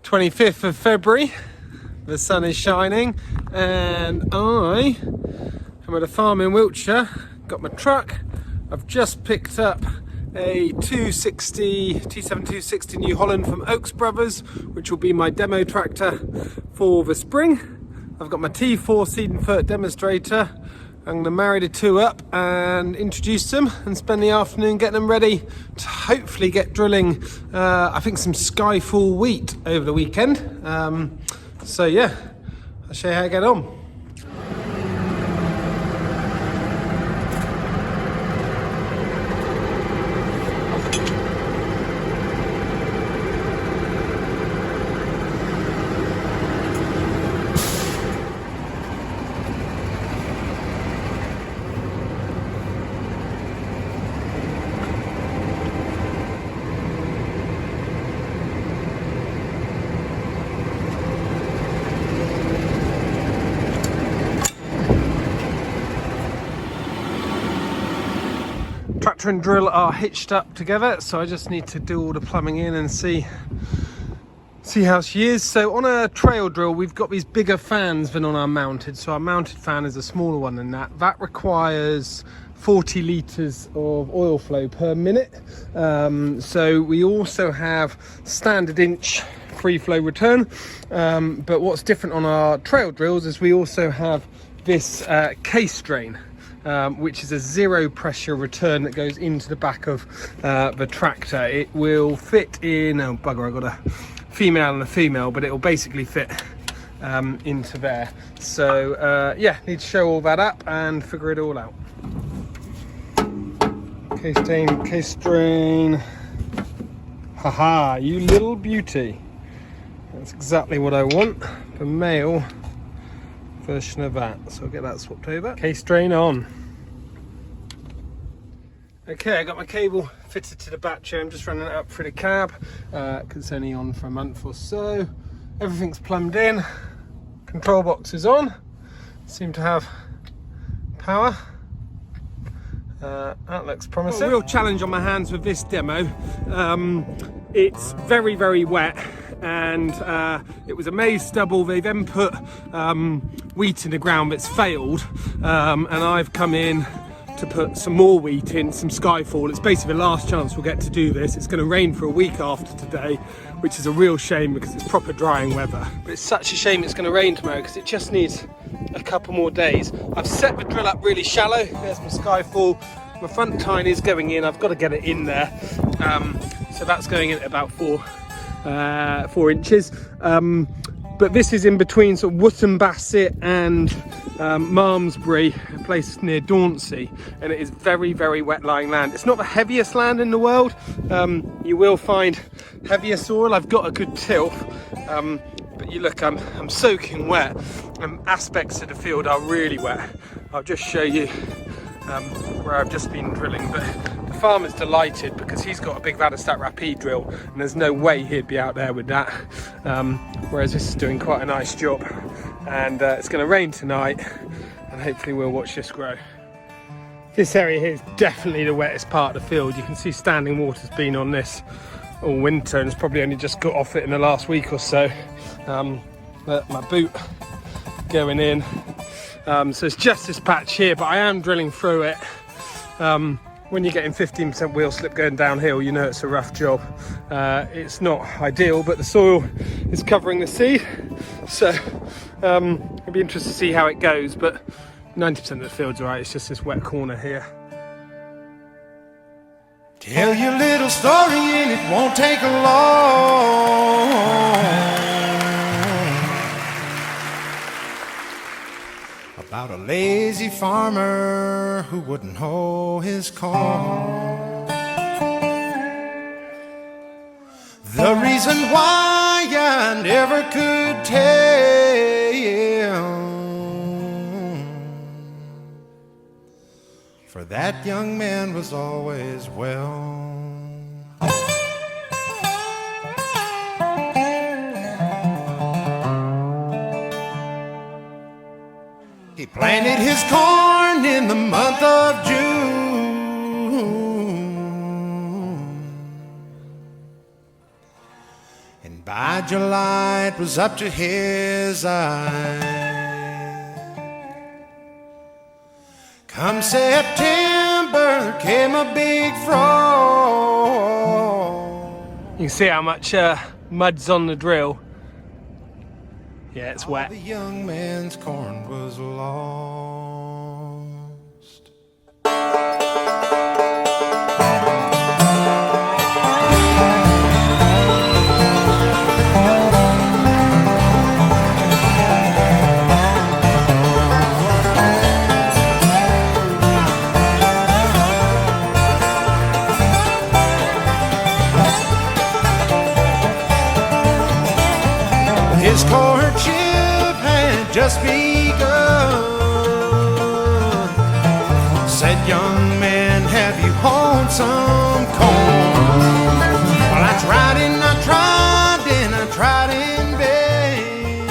25th of February, the sun is shining, and I am at a farm in Wiltshire. Got my truck. I've just picked up a T7260 New Holland from Oaks Brothers, which will be my demo tractor for the spring. I've got my T4 seed and Fert demonstrator. I'm going to marry the two up and introduce them and spend the afternoon getting them ready to hopefully get drilling, I think, some skyfall wheat over the weekend. So yeah, I'll show you how I get on. Tractor and drill are hitched up together, so I just need to do all the plumbing in and see how she is. So on a trail drill, we've got these bigger fans than on our mounted. So our mounted fan is a smaller one than that. That requires 40 litres of oil flow per minute. So we also have standard inch free flow return. But what's different on our trail drills is we also have this case drain. Which is a zero pressure return that goes into the back of the tractor. It will fit in, oh bugger, I got a female and a female, but it will basically fit into there. So yeah, need to show all that up and figure it all out. Case drain. Haha, you little beauty. That's exactly what I want. The male version of that, so I'll get that swapped over. Case drain on. Okay, I got my cable fitted to the battery. I'm just running it up through the cab because it's only on for a month or so. Everything's plumbed in, control box is on, seem to have power. That looks promising. A real challenge on my hands with this demo. It's very, very wet, and it was a maize stubble. They then put wheat in the ground that's failed, and I've come in to put some more wheat in, some skyfall. It's basically the last chance we'll get to do this. It's going to rain for a week after today, which is a real shame because it's proper drying weather. But it's such a shame it's going to rain tomorrow because it just needs a couple more days. I've set the drill up really shallow. There's my skyfall. My front tine is going in. I've got to get it in there. So that's going in at about 4 inches. But this is in between sort of Wootton Bassett and Malmesbury, a place near Dauncey, and it is very, very wet lying land. It's not the heaviest land in the world. You will find heavier soil. I've got a good tilth, but you look, I'm soaking wet, and aspects of the field are really wet. I'll just show you where I've just been drilling, but the farmer's delighted because he's got a big Vadostat Rapide drill and there's no way he'd be out there with that, whereas this is doing quite a nice job. And it's going to rain tonight and hopefully we'll watch this grow. This area here is definitely the wettest part of the field. You can see standing water's been on this all winter and it's probably only just got off it in the last week or so. But my boot going in. So it's just this patch here, but I am drilling through it. When you're getting 15% wheel slip going downhill, you know it's a rough job. It's not ideal, but the soil is covering the seed. So it'll be interesting to see how it goes, but 90% of the field's all right. It's just this wet corner here. Tell your little story and it won't take long. About a lazy farmer who wouldn't hoe his corn. The reason why I never could tell, for that young man was always well. He planted his corn in the month of June, and by July it was up to his eyes. Come September came a big frost. You can see how much mud's on the drill. Yeah, it's wet. The young man's corn was lost. His courtship had just begun. Said, young man, have you hoed some corn? Well, I tried and I tried and I tried in vain.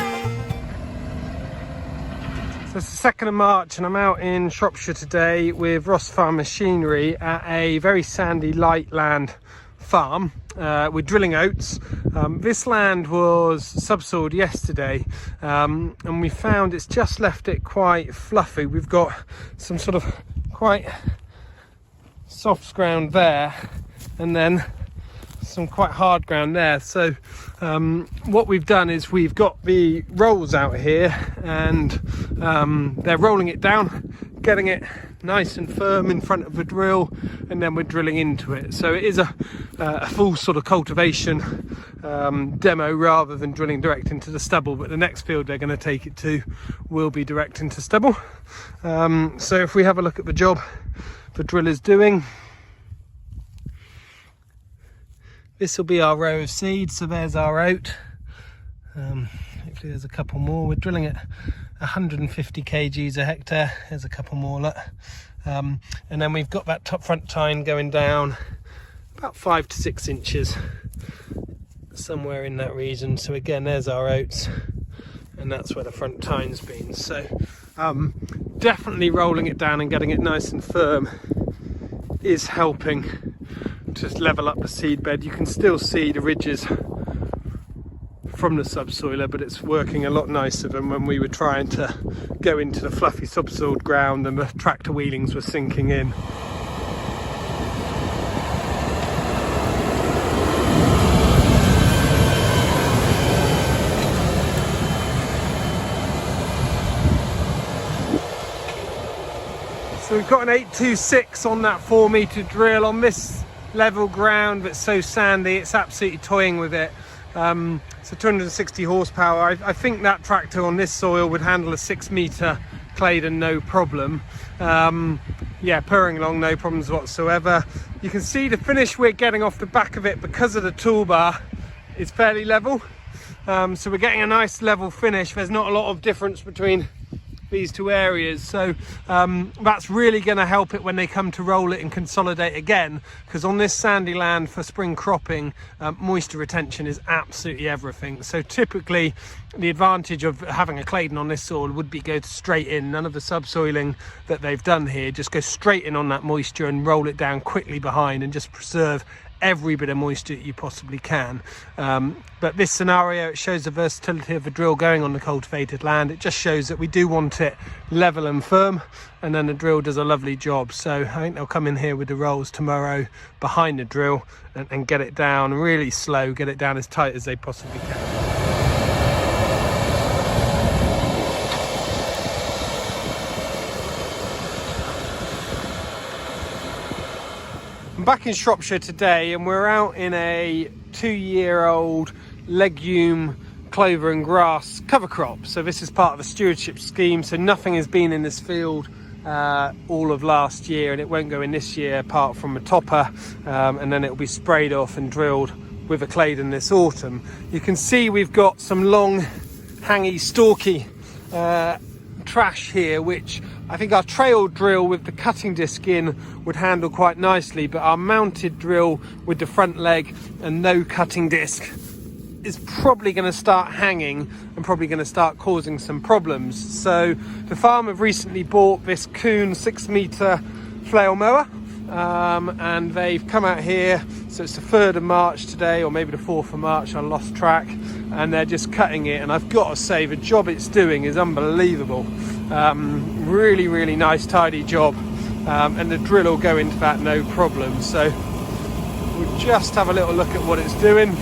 So it's the 2nd of March and I'm out in Shropshire today with Ross Farm Machinery at a very sandy light land farm. We're drilling oats. This land was subsoiled yesterday, and we found it's just left it quite fluffy. We've got some sort of quite soft ground there and then some quite hard ground there. So what we've done is we've got the rolls out here and they're rolling it down, getting it nice and firm in front of the drill, and then we're drilling into it. So it is a full sort of cultivation demo rather than drilling direct into the stubble, but the next field they're going to take it to will be direct into stubble. So if we have a look at the job the drill is doing, this will be our row of seeds. So there's our oat. Hopefully there's a couple more. We're drilling at 150 kgs a hectare. There's a couple more, look. And then we've got that top front tine going down about 5 to 6 inches, somewhere in that region. So again, there's our oats, and that's where the front tine's been. So definitely rolling it down and getting it nice and firm is helping to level up the seed bed. You can still see the ridges from the subsoiler, but it's working a lot nicer than when we were trying to go into the fluffy subsoiled ground and the tractor wheelings were sinking in. So we've got an 826 on that 4-metre drill on this level ground that's so sandy, it's absolutely toying with it. So 260 horsepower. I think that tractor on this soil would handle a 6-metre Claydon no problem. Yeah, purring along, no problems whatsoever. You can see the finish we're getting off the back of it because of the toolbar is fairly level. So we're getting a nice level finish. There's not a lot of difference between these two areas, so that's really going to help it when they come to roll it and consolidate again, because on this sandy land for spring cropping, moisture retention is absolutely everything. So typically the advantage of having a Claydon on this soil would be go straight in. None of the subsoiling that they've done here, just go straight in on that moisture and roll it down quickly behind and just preserve every bit of moisture that you possibly can. But this scenario, it shows the versatility of the drill going on the cultivated land. It just shows that we do want it level and firm, and then the drill does a lovely job. So I think they'll come in here with the rolls tomorrow behind the drill and get it down really slow, get it down as tight as they possibly can. I'm back in Shropshire today, and we're out in a 2-year-old legume, clover and grass cover crop. So this is part of a stewardship scheme, so nothing has been in this field all of last year, and it won't go in this year apart from a topper, and then it'll be sprayed off and drilled with a Claydon this autumn. You can see we've got some long hangy stalky trash here, which I think our trail drill with the cutting disc in would handle quite nicely, but our mounted drill with the front leg and no cutting disc is probably going to start hanging and probably going to start causing some problems. So the farm have recently bought this Kuhn 6-metre flail mower, and they've come out here, So it's the 3rd of March today, or maybe the 4th of March, I lost track, and they're just cutting it. And I've got to say, the job it's doing is unbelievable. Really, really nice, tidy job. And the drill will go into that no problem. So we'll just have a little look at what it's doing.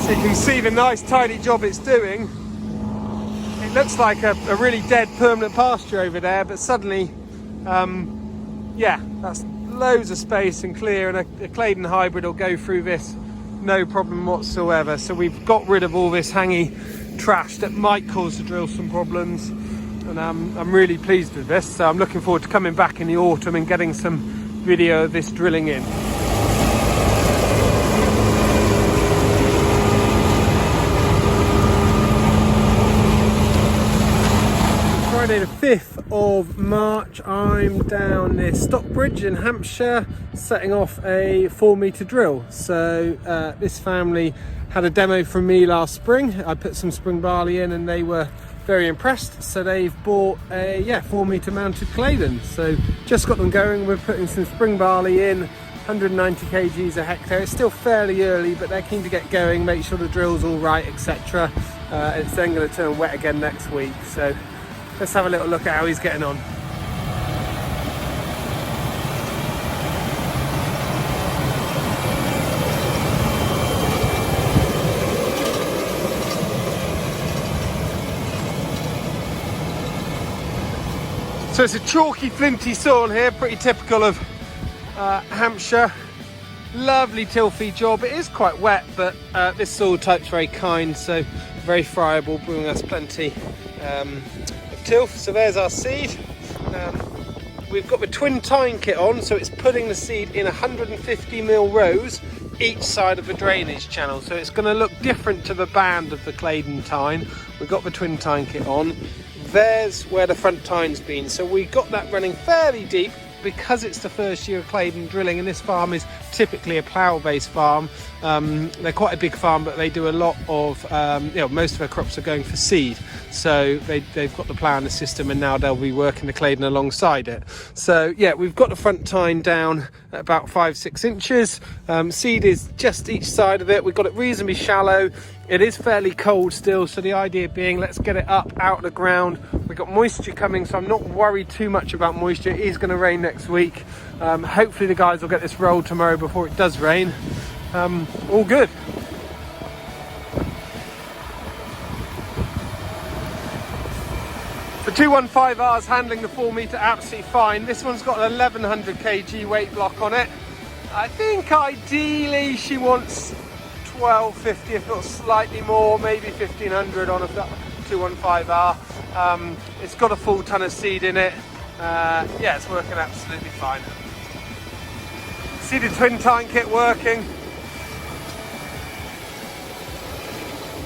So you can see the nice tidy job it's doing. It looks like a really dead permanent pasture over there, but suddenly, yeah, that's loads of space and clear, and a Claydon hybrid will go through this no problem whatsoever. So we've got rid of all this hangy trash that might cause the drill some problems, and I'm really pleased with this. So I'm looking forward to coming back in the autumn and getting some video of this drilling in. Friday the 5th of March, I'm down near Stockbridge in Hampshire setting off a 4-metre drill. So this family had a demo from me last spring. I put some spring barley in and they were very impressed, so they've bought a 4-metre mounted Claydon. So just got them going. We're putting some spring barley in, 190 kgs a hectare. It's still fairly early, but they're keen to get going, make sure the drill's all right, etc. It's then going to turn wet again next week. So let's have a little look at how he's getting on. So it's a chalky, flinty soil here, pretty typical of Hampshire. Lovely till feed job. It is quite wet, but this soil type's very kind, so very friable, bringing us plenty of tilth. So there's our seed. We've got the twin tine kit on, so it's putting the seed in 150mm rows each side of the drainage channel. So it's going to look different to the band of the Claydon tine. We've got the twin tine kit on. There's where the front tine's been. So we got that running fairly deep because it's the first year of Claydon drilling, and this farm is typically a plough-based farm. They're quite a big farm, but they do a lot of, most of their crops are going for seed. So they've got the plough in the system, and now they'll be working the Claydon alongside it. So yeah, we've got the front tine down at about 5-6 inches. Seed is just each side of it. We've got it reasonably shallow. It is fairly cold still, so the idea being, let's get it up out of the ground. We've got moisture coming, so I'm not worried too much about moisture. It is going to rain next week. Hopefully the guys will get this rolled tomorrow before it does rain. All good. For 215Rs handling the 4-metre absolutely fine. This one's got an 1100 kg weight block on it. I think ideally she wants 1250, if not slightly more, maybe 1500 on a 215R. It's got a full ton of seed in it. Yeah, it's working absolutely fine. See the twin tine kit working.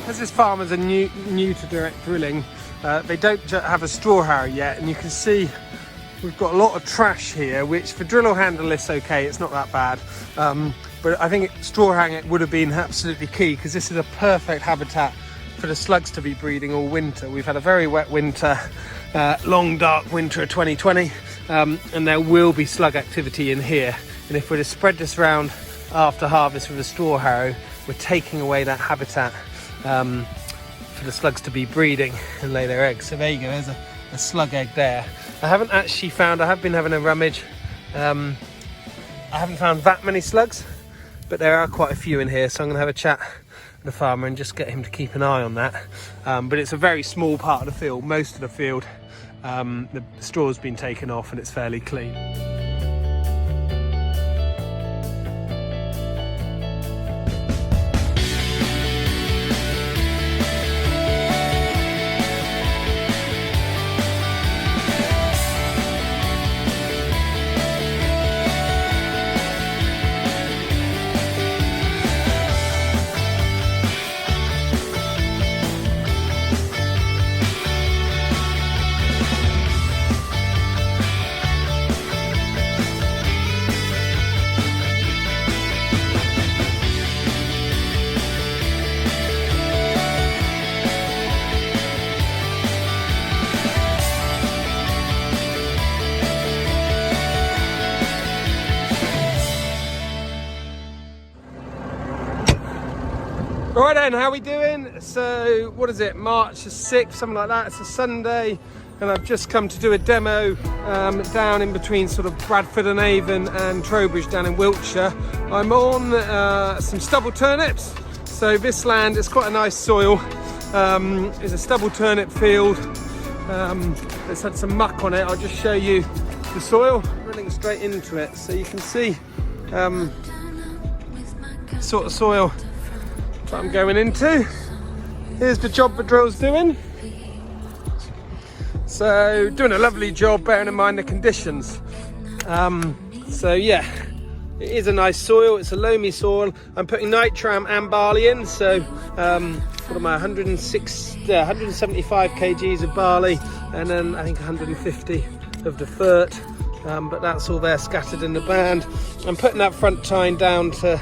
As this farmers are new to direct drilling, they don't have a straw harrow yet, and you can see we've got a lot of trash here, which for drill or handle is okay, it's not that bad. But I think straw harrowing would have been absolutely key, because this is a perfect habitat for the slugs to be breeding all winter. We've had a very wet winter, long dark winter of 2020, and there will be slug activity in here. And if we're to spread this around after harvest with a straw harrow, we're taking away that habitat for the slugs to be breeding and lay their eggs. So there you go, there's a slug egg there. I haven't actually found, I have been having a rummage, I haven't found that many slugs, but there are quite a few in here, so I'm going to have a chat with the farmer and just get him to keep an eye on that. But it's a very small part of the field. Most of the field, the straw's been taken off and it's fairly clean. then, how are we doing? So, what is it, March the 6th, something like that. It's a Sunday, and I've just come to do a demo down in between sort of Bradford and Avon and Trowbridge down in Wiltshire. I'm on some stubble turnips. So this land is quite a nice soil. It's a stubble turnip field. It's had some muck on it. I'll just show you the soil, running straight into it, so you can see sort of soil that I'm going into. Here's the job the drill's doing. So doing a lovely job, bearing in mind the conditions. So yeah, it is a nice soil. It's a loamy soil. I'm putting nitram and barley in. So what am I, 175 kgs of barley, and then I think 150 of the Fert. But that's all there scattered in the band. I'm putting that front tine down to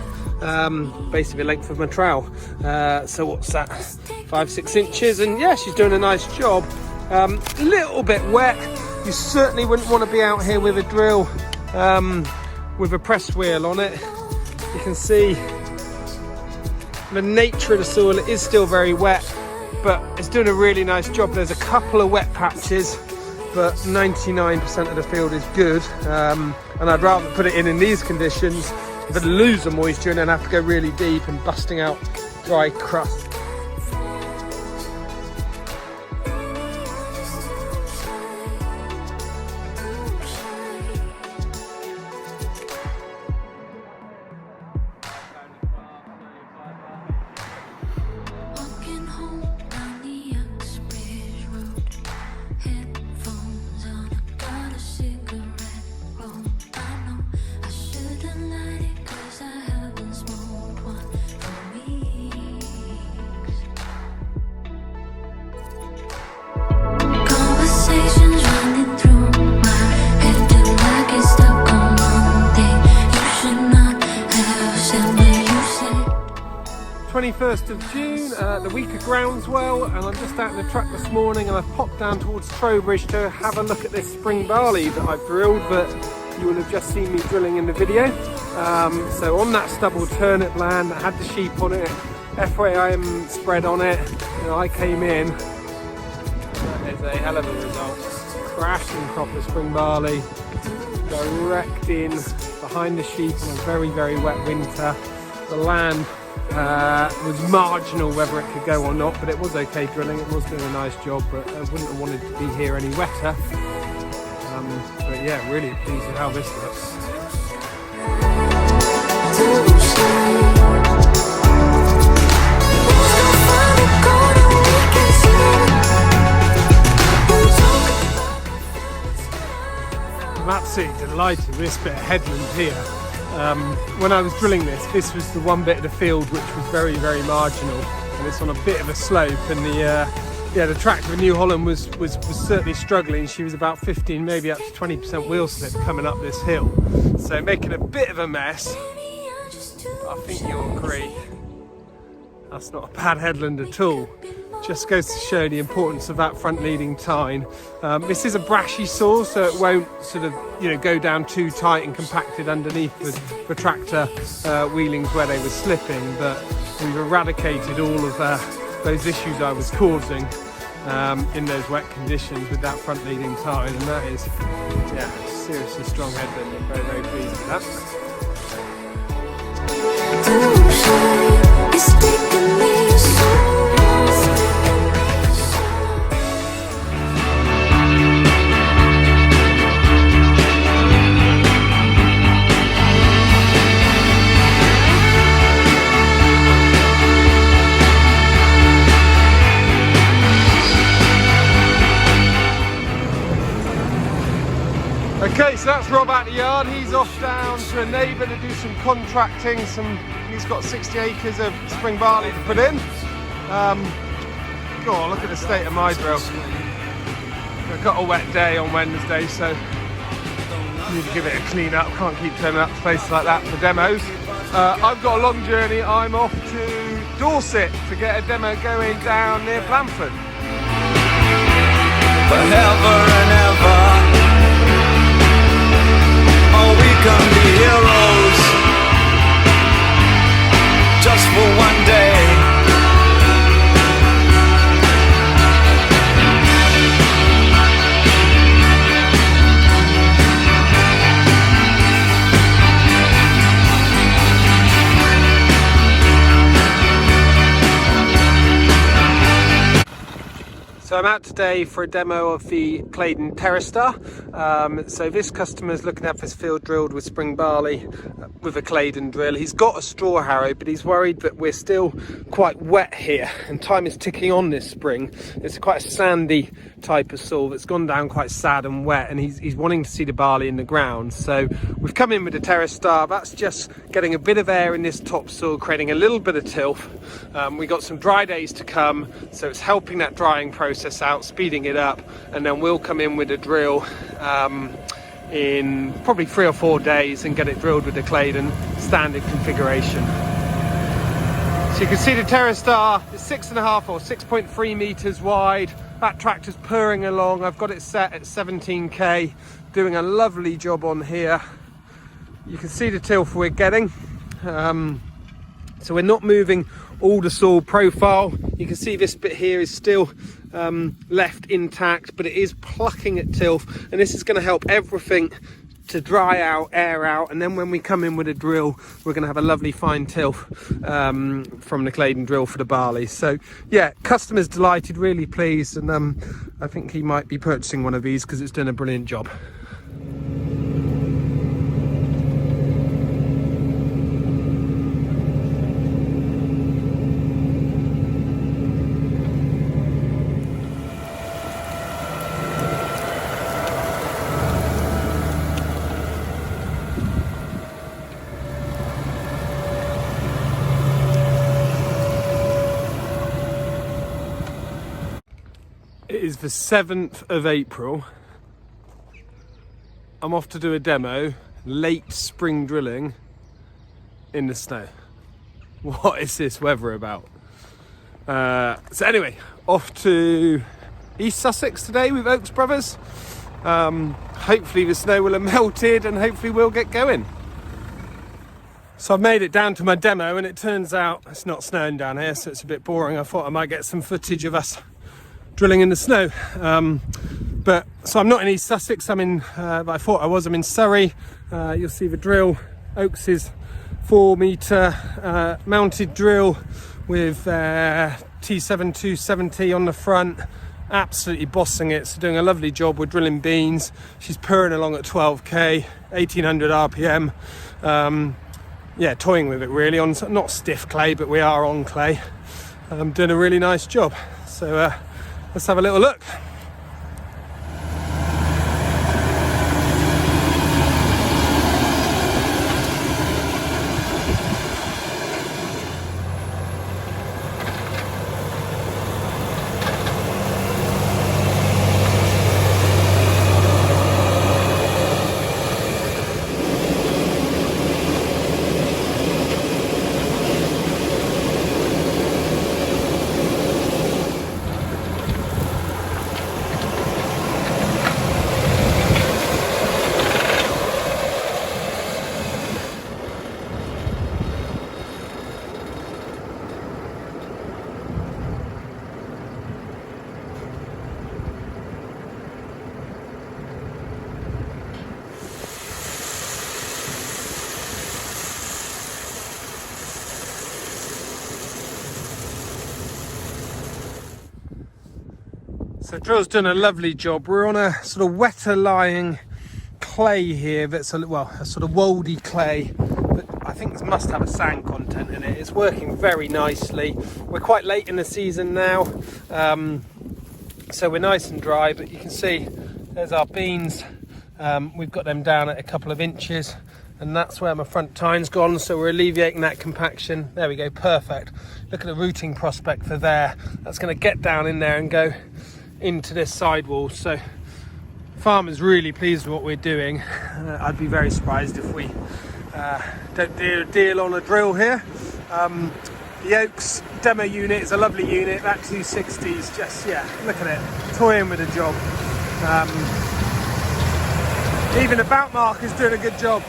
basically the length of my trowel. So what's that, 5-6 inches, and yeah, she's doing a nice job. A little bit wet. You certainly wouldn't want to be out here with a drill with a pressed wheel on it. You can see the nature of the soil. It is still very wet, but it's doing a really nice job. There's a couple of wet patches, but 99% of the field is good, and I'd rather put it in these conditions than lose the moisture and then have to go really deep and busting out dry crust. Conversations running through my head, do like it's stuck on one thing you should not have said what you said. 21st of June, the week of groundswell, and I'm just out in the truck this morning, and I've popped down towards Trowbridge to have a look at this spring barley that I've drilled, that you will have just seen me drilling in the video. So on that stubble turnip land that had the sheep on it, FYIM spread on it, and I came in. That is a hell of a result. Crashing crop of spring barley, direct in behind the sheep on a very, very wet winter. The land was marginal whether it could go or not, but it was okay drilling. It was doing a nice job, but I wouldn't have wanted to be here any wetter. But yeah, really pleased with how this looks. I'm absolutely delighted with this bit of headland here. When I was drilling this was the one bit of the field which was very, very marginal, and it's on a bit of a slope, and the tractor in New Holland was certainly struggling. She was about 15, maybe up to 20% wheel slip coming up this hill, so making a bit of a mess. But I think you'll agree that's not a bad headland at all. Just goes to show the importance of that front leading tine. This is a brashy soil, so it won't sort of go down too tight and compacted underneath the tractor wheelings where they were slipping, but we've eradicated all of those issues I was causing in those wet conditions with that front leading tine, and that is, yeah, seriously strong headland. I'm very, very pleased with that. Okay, so that's Rob at the yard. He's off down to a neighbour to do some contracting. He's got 60 acres of spring barley to put in. God, look at the state of my drill. I've got a wet day on Wednesday, so I need to give it a clean up. Can't keep turning up to places like that for demos. I've got a long journey. I'm off to Dorset to get a demo going down near Blandford. Forever and ever, oh, we can be heroes just for one day. I'm out today for a demo of the Claydon Terrastar. So this customer is looking to have his field drilled with spring barley with a Claydon drill. He's got a straw harrow, but he's worried that we're still quite wet here and time is ticking on this spring. It's quite a sandy type of soil that's gone down quite sad and wet, and he's wanting to see the barley in the ground. So we've come in with the Terrastar. That's just getting a bit of air in this topsoil, creating a little bit of tilth. We got some dry days to come, so it's helping that drying process out, speeding it up, and then we'll come in with a drill in probably 3 or 4 days and get it drilled with the Claydon standard configuration. So you can see the Terrastar is 6.5 or 6.3 meters wide. That tractor's purring along. I've got it set at 17k, doing a lovely job on here. You can see the tilth we're getting. So we're not moving all the soil profile. You can see this bit here is still left intact, but it is plucking at tilth, and this is going to help everything to dry out, air out, and then when we come in with a drill, we're going to have a lovely fine tilth from the Claydon drill for the barley. So yeah, customer's delighted, really pleased, and I think he might be purchasing one of these because it's doing a brilliant job. It is the 7th of April. I'm off to do a demo, late spring drilling in the snow. What is this weather about? So anyway, off to East Sussex today with Oaks Brothers. Hopefully the snow will have melted and hopefully we'll get going. So I've made it down to my demo and it turns out it's not snowing down here, so it's a bit boring. I thought I might get some footage of us drilling in the snow, but so I'm not in East Sussex. I'm in I thought I was. I'm in Surrey. You'll see the drill. Oaks's 4 meter mounted drill with T7260 on the front, absolutely bossing it. So doing a lovely job. We're drilling beans. She's purring along at 12k, 1800 rpm. Yeah, toying with it really on not stiff clay, but we are on clay. Doing a really nice job. So let's have a little look. So drill's done a lovely job. We're on a sort of wetter lying clay here that's a sort of woldy clay, but I think this must have a sand content in it. It's working very nicely. We're quite late in the season now, so we're nice and dry, but you can see there's our beans. We've got them down at a couple of inches, and that's where my front tine's gone, so we're alleviating that compaction. There we go, perfect. Look at the rooting prospect for there. That's going to get down in there and go into this sidewall. So farmer's really pleased with what we're doing. I'd be very surprised if we don't do a deal on a drill here. The Oaks demo unit is a lovely unit. That 260 is just, yeah, look at it, toying with a job. Even the bout mark is doing a good job.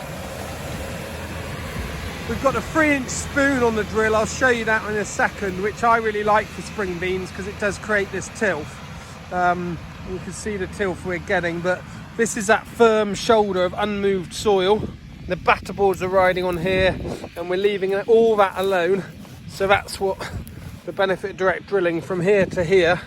We've got a 3-inch spoon on the drill. I'll show you that in a second, which I really like for spring beans because it does create this tilth. You can see the tilth we're getting, but this is that firm shoulder of unmoved soil. The batter boards are riding on here and we're leaving all that alone. So that's what the benefit of direct drilling from here to here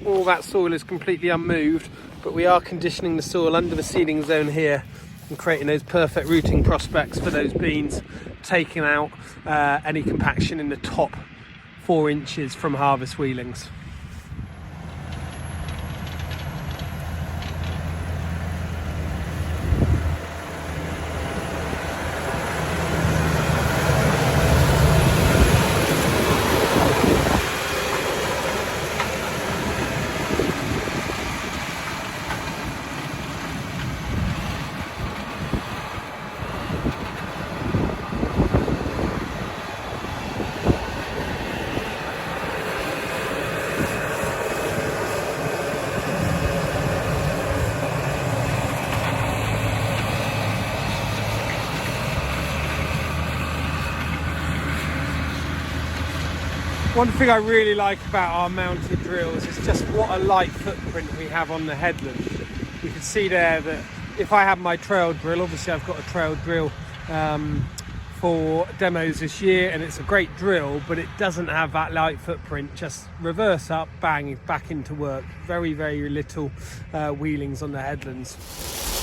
all that soil is completely unmoved, but we are conditioning the soil under the seeding zone here and creating those perfect rooting prospects for those beans, taking out any compaction in the top 4 inches from harvest wheelings. One thing I really like about our mounted drills is just what a light footprint we have on the headland. You can see there that if I have my trail drill, obviously I've got a trail drill for demos this year, and it's a great drill, but it doesn't have that light footprint. Just reverse up, bang, back into work. Very, very little wheelings on the headlands.